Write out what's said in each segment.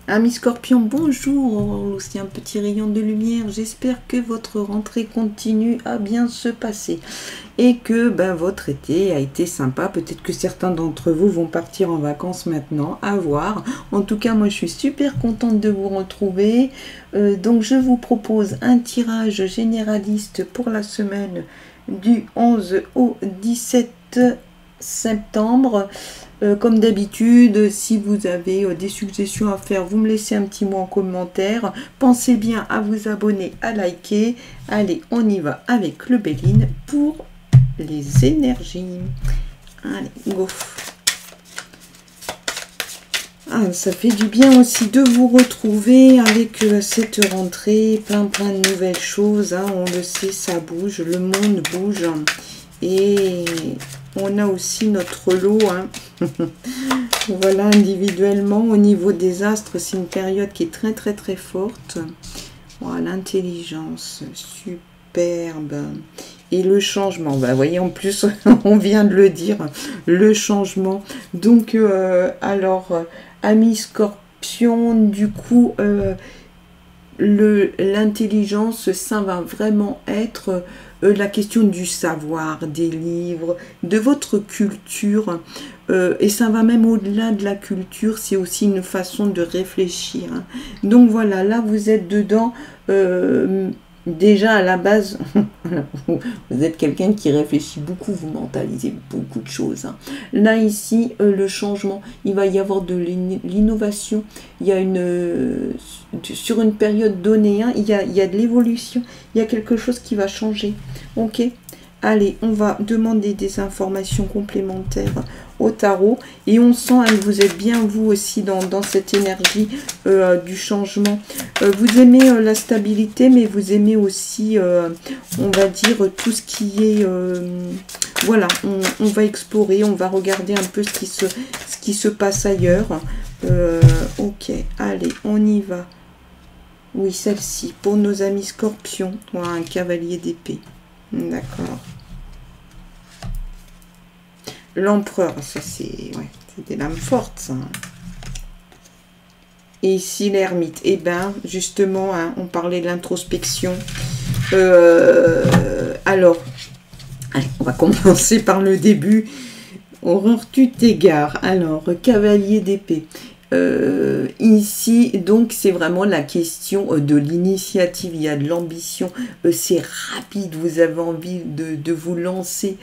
Amis Scorpion, bonjour, c'est un petit rayon de lumière, j'espère que votre rentrée continue à bien se passer et que votre été a été sympa. Peut-être que certains d'entre vous vont partir en vacances maintenant, à voir. En tout cas, moi je suis super contente de vous retrouver. Donc je vous propose un tirage généraliste pour la semaine du 11 au 17 septembre. Comme d'habitude, si vous avez des suggestions à faire, vous me laissez un petit mot en commentaire. Pensez bien à vous abonner, à liker. Allez, on y va avec le Béline pour les énergies. Allez, go. Ah, ça fait du bien aussi de vous retrouver avec cette rentrée, plein de nouvelles choses. Hein. On le sait, ça bouge, le monde bouge. Et on a aussi notre lot. Hein. Voilà, individuellement, au niveau des astres, c'est une période qui est très forte. Voilà, l'intelligence, superbe. Et le changement, vous voyez, en plus, on vient de le dire, le changement. Donc, amis Scorpion, du coup, l'intelligence, ça va vraiment être la question du savoir, des livres, de votre culture, et ça va même au-delà de la culture, c'est aussi une façon de réfléchir. Hein. Donc voilà, là vous êtes dedans, déjà à la base, vous êtes quelqu'un qui réfléchit beaucoup, vous mentalisez beaucoup de choses. Hein. Là ici, le changement, il va y avoir de l'innovation, il y a sur une période donnée, hein, il y a de l'évolution, il y a quelque chose qui va changer. Ok, allez, on va demander des informations complémentaires au tarot et on sent que vous êtes bien vous aussi dans cette énergie du changement. Vous aimez la stabilité, mais vous aimez aussi, on va dire, tout ce qui est... voilà, on va explorer, on va regarder un peu ce qui se passe ailleurs. Ok, allez, on y va. Oui, celle-ci, pour nos amis Scorpions, voilà, un cavalier d'épée. D'accord. L'empereur, ça c'est des lames fortes, ça. Et ici, l'ermite. Eh bien, justement, hein, on parlait de l'introspection. Alors, allez, on va commencer par le début. Horreur, tu t'égares. Alors, cavalier d'épée. Ici, donc, c'est vraiment la question de l'initiative. Il y a de l'ambition. C'est rapide. Vous avez envie de vous lancer.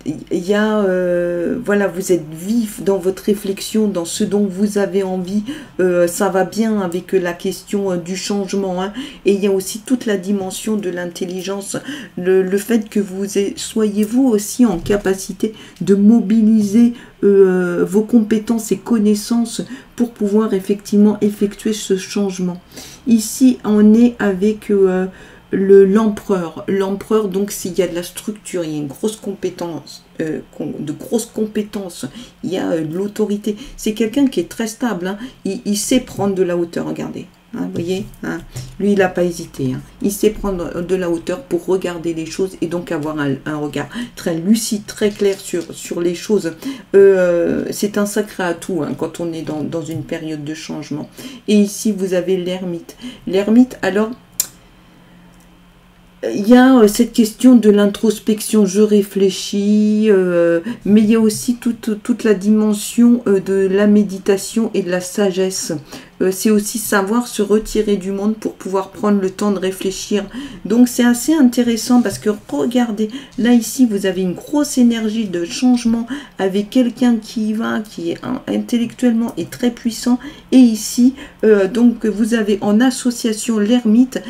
Il y a, voilà, vous êtes vif dans votre réflexion, dans ce dont vous avez envie, ça va bien avec la question du changement, hein. Et il y a aussi toute la dimension de l'intelligence, le fait que vous soyez vous aussi en capacité de mobiliser vos compétences et connaissances pour pouvoir effectivement effectuer ce changement. Ici, on est avec... l'empereur, donc s'il y a de la structure, il y a une grosse compétence, de grosses compétences, il y a de l'autorité, c'est quelqu'un qui est très stable, hein. Il sait prendre de la hauteur, regardez, hein, vous voyez, hein. Lui il n'a pas hésité, hein. Il sait prendre de la hauteur pour regarder les choses et donc avoir un regard très lucide, très clair sur les choses. C'est un sacré atout, hein, quand on est dans une période de changement. Et ici vous avez l'ermite, alors il y a cette question de l'introspection, je réfléchis, mais il y a aussi toute la dimension de la méditation et de la sagesse. C'est aussi savoir se retirer du monde pour pouvoir prendre le temps de réfléchir. Donc c'est assez intéressant parce que regardez, là ici vous avez une grosse énergie de changement avec quelqu'un qui est intellectuellement et très puissant. Et ici, donc vous avez en association l'ermite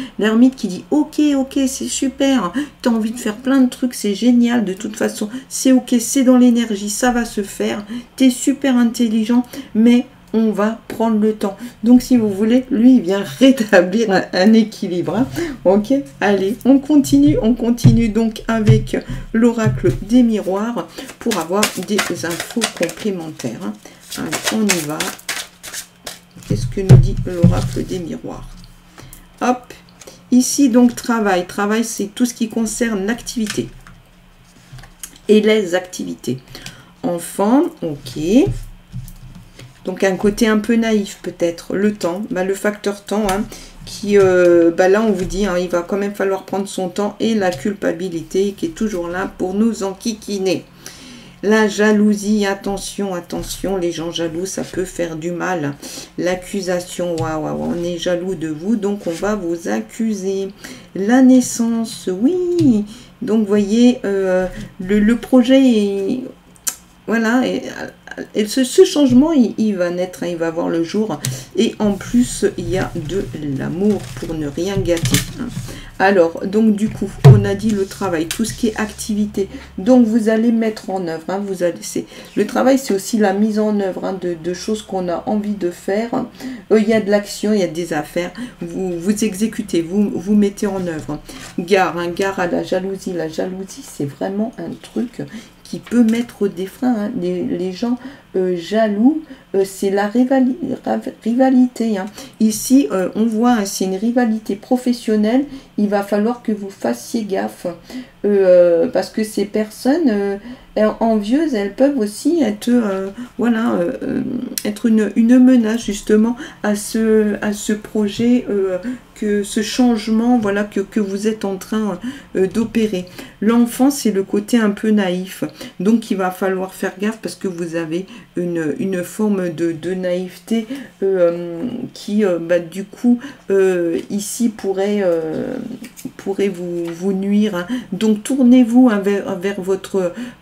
qui dit ok, c'est super, tu as envie de faire plein de trucs, c'est génial, de toute façon, c'est ok, c'est dans l'énergie, ça va se faire, tu es super intelligent, mais on va prendre le temps. Donc si vous voulez, lui il vient rétablir un équilibre. Hein. Ok, allez, on continue donc avec l'oracle des miroirs pour avoir des infos complémentaires. Hein. Allez, on y va. Qu'est-ce que nous dit l'oracle des miroirs? Hop, ici donc travail, c'est tout ce qui concerne l'activité et les activités. Enfant, ok. Donc un côté un peu naïf peut-être. Le temps, le facteur temps, hein, qui, là on vous dit, hein, il va quand même falloir prendre son temps, et la culpabilité qui est toujours là pour nous enquiquiner. La jalousie, attention, attention, les gens jaloux, ça peut faire du mal. L'accusation, waouh, on est jaloux de vous, donc on va vous accuser. La naissance, oui. Donc, vous voyez, le projet est... Voilà, et ce changement, il va naître, hein, il va voir le jour. Et en plus, il y a de l'amour pour ne rien gâter. Hein. Alors, donc du coup, on a dit le travail, tout ce qui est activité. Donc, vous allez mettre en œuvre. Hein, le travail, c'est aussi la mise en œuvre, hein, de choses qu'on a envie de faire. Il y a de l'action, il y a des affaires. Vous exécutez, vous mettez en œuvre. Gare, hein, gare à la jalousie. La jalousie, c'est vraiment un truc qui peut mettre des freins. Hein. Les gens jaloux, c'est la rivalité. Hein. Ici, on voit, hein, c'est une rivalité professionnelle. Il va falloir que vous fassiez gaffe. Parce que ces personnes envieuses, elles peuvent aussi être, être une menace justement à ce projet, que ce changement, voilà, que vous êtes en train d'opérer. L'enfant, c'est le côté un peu naïf. Donc, il va falloir faire gaffe parce que vous avez une forme de naïveté qui, du coup, ici pourrait vous nuire. Hein. Donc, tournez-vous, hein,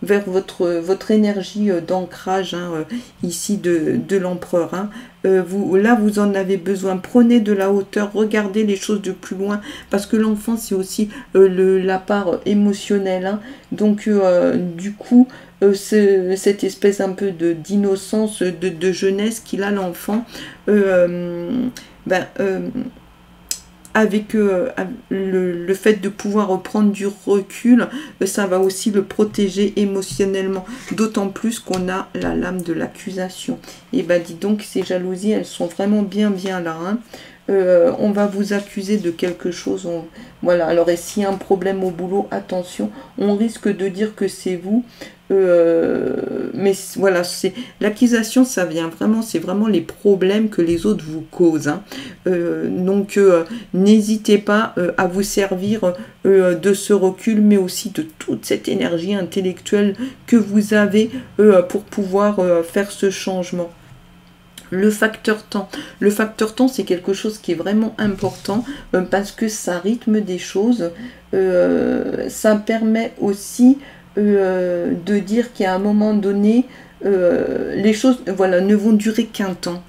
vers votre énergie d'ancrage, hein, ici de l'empereur. Hein. Là, vous en avez besoin. Prenez de la hauteur, regardez les choses de plus loin, parce que l'enfant, c'est aussi la part émotionnelle. Hein. Donc, du coup, cette espèce un peu d'innocence, de jeunesse qu'il a, l'enfant, avec le fait de pouvoir reprendre du recul, ça va aussi le protéger émotionnellement, d'autant plus qu'on a la lame de l'accusation. Et dis donc, ces jalousies, elles sont vraiment bien là. Hein. On va vous accuser de quelque chose. Voilà. Alors, et s'il y a un problème au boulot, attention, on risque de dire que c'est vous. Mais voilà, c'est l'accusation, ça vient vraiment, c'est vraiment les problèmes que les autres vous causent. Hein. Donc, n'hésitez pas à vous servir de ce recul, mais aussi de toute cette énergie intellectuelle que vous avez pour pouvoir faire ce changement. Le facteur temps. Le facteur temps, c'est quelque chose qui est vraiment important parce que ça rythme des choses. Ça permet aussi de dire qu'à un moment donné, les choses ne vont durer qu'un temps.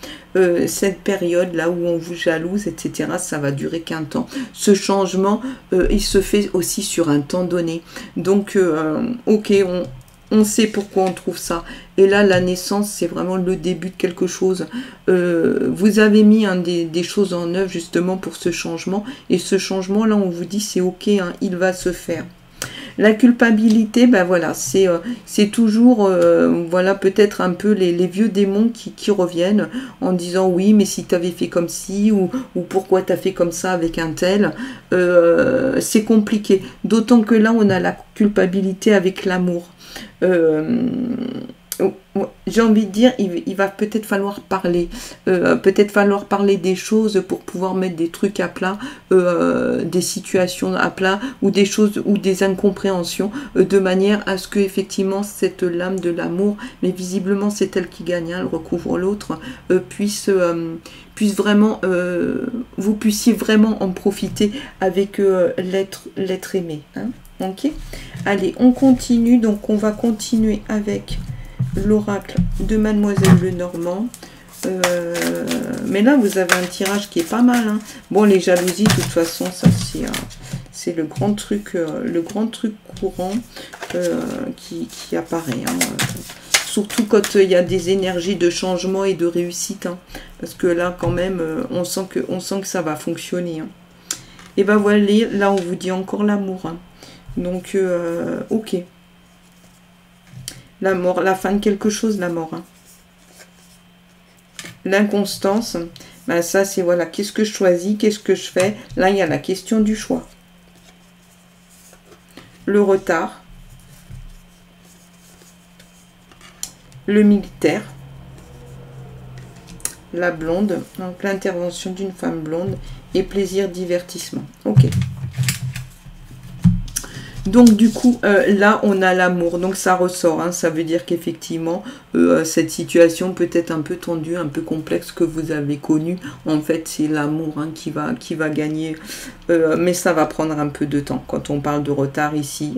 Cette période là où on vous jalouse, etc., ça va durer qu'un temps. Ce changement, il se fait aussi sur un temps donné. Donc, ok, on sait pourquoi on trouve ça. Et là, la naissance, c'est vraiment le début de quelque chose. Vous avez mis des choses en œuvre justement pour ce changement. Et ce changement, là, on vous dit, c'est ok, hein, il va se faire. La culpabilité, voilà, c'est toujours, voilà, peut-être un peu les vieux démons qui reviennent en disant oui, mais si tu avais fait comme ci, ou pourquoi tu as fait comme ça avec un tel, c'est compliqué. D'autant que là, on a la culpabilité avec l'amour. J'ai envie de dire, il va peut-être falloir parler, des choses pour pouvoir mettre des trucs à plat, des situations à plat, ou des choses, ou des incompréhensions, de manière à ce que effectivement cette lame de l'amour, mais visiblement c'est elle qui gagne, hein, elle recouvre l'autre, puisse vraiment, vous puissiez vraiment en profiter avec l'être aimé. Hein, ok. Allez, on continue, donc on va continuer avec l'oracle de Mademoiselle Lenormand. Mais là, vous avez un tirage qui est pas mal. Hein. Bon, les jalousies, de toute façon, ça c'est le grand truc courant qui apparaît. Hein. Surtout quand il y a des énergies de changement et de réussite. Hein. Parce que là, quand même, on sent que ça va fonctionner. Hein. Et ben voilà, là, on vous dit encore l'amour. Hein. Donc, ok. La mort, la fin de quelque chose, la mort. Hein. L'inconstance, ça c'est voilà, qu'est-ce que je choisis, qu'est-ce que je fais. Là, il y a la question du choix. Le retard. Le militaire. la blonde. Donc l'intervention d'une femme blonde et plaisir, divertissement. Ok. Donc du coup, là, on a l'amour. Donc ça ressort. Hein, ça veut dire qu'effectivement, cette situation peut être un peu tendue, un peu complexe que vous avez connue. En fait, c'est l'amour hein, qui va gagner. Mais ça va prendre un peu de temps. Quand on parle de retard ici,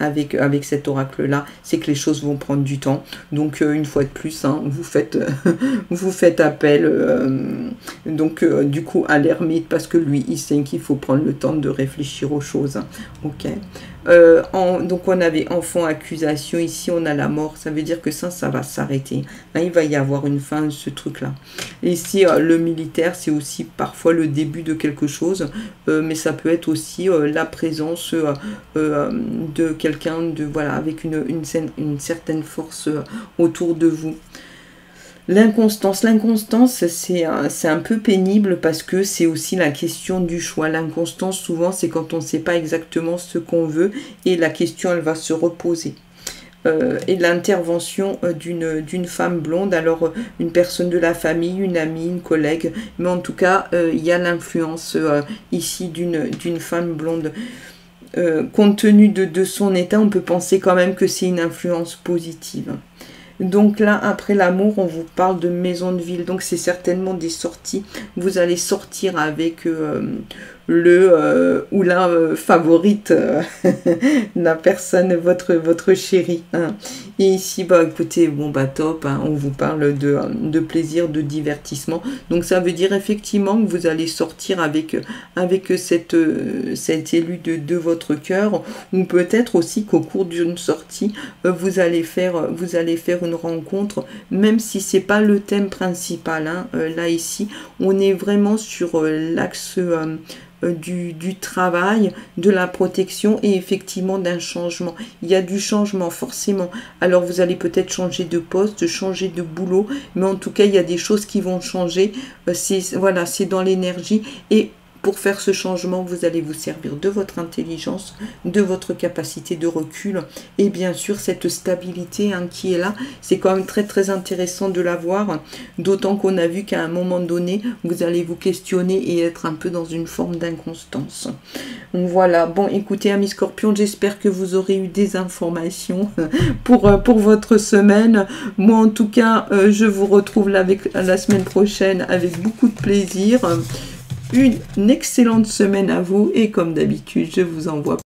avec cet oracle-là, c'est que les choses vont prendre du temps. Donc, une fois de plus, hein, vous faites appel du coup à l'ermite parce que lui, il sait qu'il faut prendre le temps de réfléchir aux choses. Hein. Ok. Donc on avait enfant, accusation, ici on a la mort, ça veut dire que ça va s'arrêter. Là il va y avoir une fin de ce truc là. Ici le militaire c'est aussi parfois le début de quelque chose, mais ça peut être aussi la présence de quelqu'un voilà, avec une certaine force autour de vous. L'inconstance, c'est un peu pénible parce que c'est aussi la question du choix. L'inconstance, souvent, c'est quand on ne sait pas exactement ce qu'on veut et la question, elle va se reposer. Et l'intervention d'une femme blonde, alors une personne de la famille, une amie, une collègue, mais en tout cas, il y a l'influence ici d'une femme blonde. Compte tenu de son état, on peut penser quand même que c'est une influence positive. Donc là, après l'amour, on vous parle de maison de ville. Donc c'est certainement des sorties. Vous allez sortir avec le ou la favorite la personne, votre chérie. Hein. Et ici, bah écoutez, bon bah top, hein, on vous parle de plaisir, de divertissement. Donc ça veut dire effectivement que vous allez sortir avec cet élu de votre cœur, ou peut-être aussi qu'au cours d'une sortie, vous allez faire une rencontre, même si c'est pas le thème principal. Hein. Là ici, on est vraiment sur l'axe du travail, de la protection et effectivement d'un changement. Il y a du changement forcément. Alors vous allez peut-être changer de poste, changer de boulot, mais en tout cas il y a des choses qui vont changer. Voilà, c'est dans l'énergie et pour faire ce changement, vous allez vous servir de votre intelligence, de votre capacité de recul et bien sûr cette stabilité hein, qui est là. C'est quand même très très intéressant de la voir, d'autant qu'on a vu qu'à un moment donné, vous allez vous questionner et être un peu dans une forme d'inconstance. Voilà, bon écoutez amis Scorpions, j'espère que vous aurez eu des informations pour votre semaine. Moi en tout cas, je vous retrouve la semaine prochaine avec beaucoup de plaisir. Une excellente semaine à vous et comme d'habitude, je vous envoie